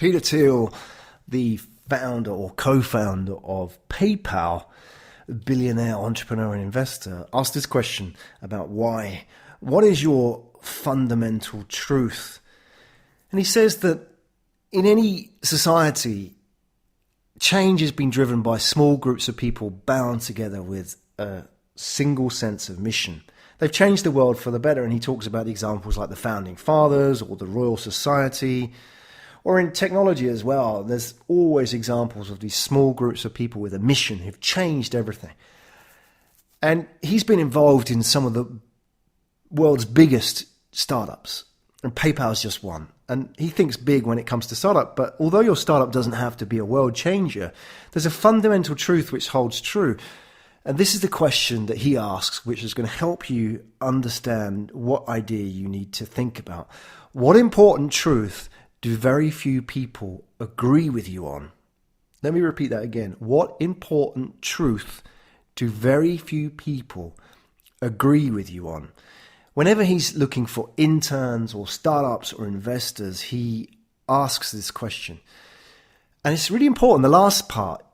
Peter Thiel, the founder or co-founder of PayPal, a billionaire entrepreneur and investor, asked this question about why. What is your fundamental truth? And he says that in any society, change has been driven by small groups of people bound together with a single sense of mission. They've changed the world for the better, and he talks about examples like the Founding Fathers or the Royal Society, or in technology as well. There's always examples of these small groups of people with a mission who've changed everything. And he's been involved in some of the world's biggest startups, and PayPal's just one. And he thinks big when it comes to startup, but although your startup doesn't have to be a world changer, there's a fundamental truth which holds true. And this is the question that he asks, which is going to help you understand what idea you need to think about. What important truth do very few people agree with you on? Let me repeat that again. What important truth do very few people agree with you on? Whenever he's looking for interns or startups or investors, he asks this question. And it's really important. The last part,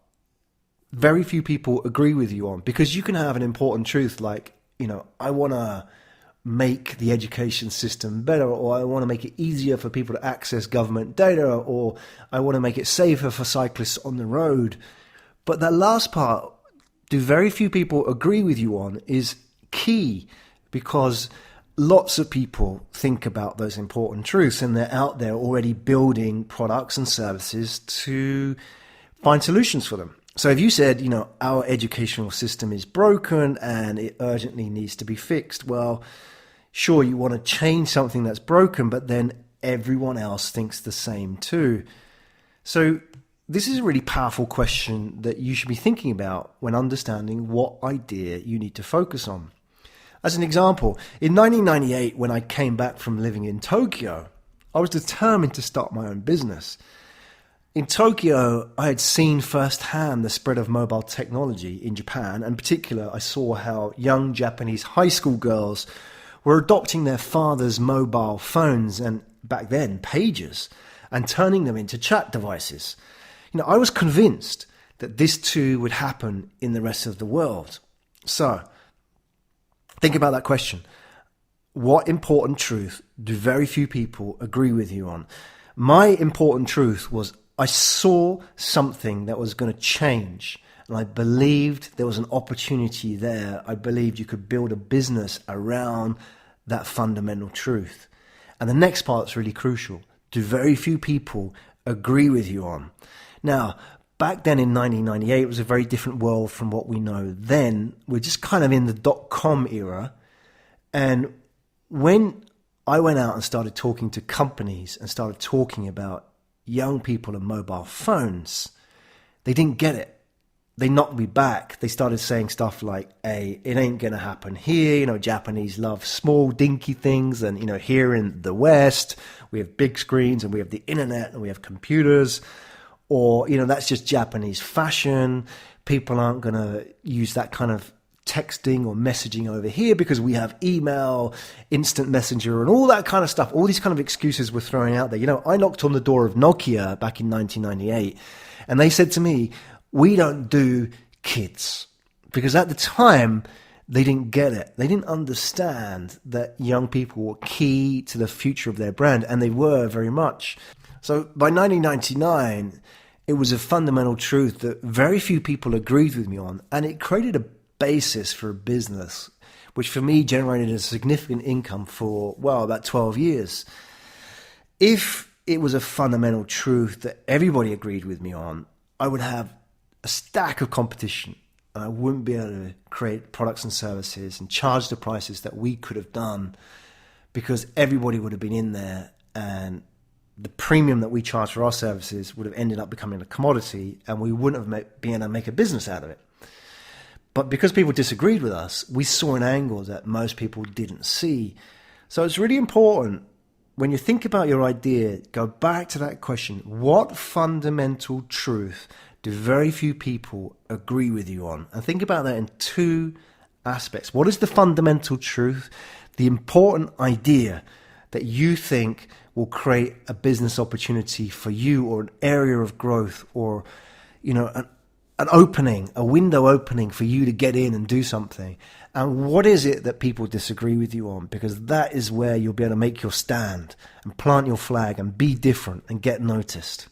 very few people agree with you on, because you can have an important truth like, I want to make the education system better, or I want to make it easier for people to access government data, or I want to make it safer for cyclists on the road. But that last part, do very few people agree with you on, is key, because lots of people think about those important truths and they're out there already building products and services to find solutions for them. So if you said, our educational system is broken and it urgently needs to be fixed, well, sure, you want to change something that's broken, but then everyone else thinks the same too. So this is a really powerful question that you should be thinking about when understanding what idea you need to focus on. As an example, in 1998, when I came back from living in Tokyo, I was determined to start my own business. In Tokyo, I had seen firsthand the spread of mobile technology in Japan. In particular, I saw how young Japanese high school girls were adopting their father's mobile phones, and back then, pagers, and turning them into chat devices. I was convinced that this too would happen in the rest of the world. So, think about that question. What important truth do very few people agree with you on? My important truth was I saw something that was going to change, and I believed there was an opportunity there. I believed you could build a business around that fundamental truth. And the next part is really crucial. Do very few people agree with you on? Now, back then in 1998, it was a very different world from what we know then. We're just kind of in the dot-com era. And when I went out and started talking to companies and started talking about young people and mobile phones, they didn't get it. They knocked me back. They started saying stuff like, hey, it ain't going to happen here. Japanese love small, dinky things. And, here in the West, we have big screens and we have the internet and we have computers. Or, that's just Japanese fashion. People aren't going to use that kind of texting or messaging over here because we have email, instant messenger, and all that kind of stuff. All these kind of excuses we're throwing out there. I knocked on the door of Nokia back in 1998, and they said to me, we don't do kids. Because at the time, they didn't get it. They didn't understand that young people were key to the future of their brand, and they were very much. So by 1999, it was a fundamental truth that very few people agreed with me on, and it created a basis for a business, which for me generated a significant income for, about 12 years. If it was a fundamental truth that everybody agreed with me on, I would have a stack of competition, and I wouldn't be able to create products and services and charge the prices that we could have done, because everybody would have been in there, and the premium that we charge for our services would have ended up becoming a commodity, and we wouldn't have been able to make a business out of it. But because people disagreed with us, we saw an angle that most people didn't see. So it's really important, when you think about your idea, go back to that question. What fundamental truth do very few people agree with you on? And think about that in two aspects. What is the fundamental truth, the important idea that you think will create a business opportunity for you, or an area of growth, or, an opening, a window opening for you to get in and do something? And what is it that people disagree with you on? Because that is where you'll be able to make your stand and plant your flag and be different and get noticed.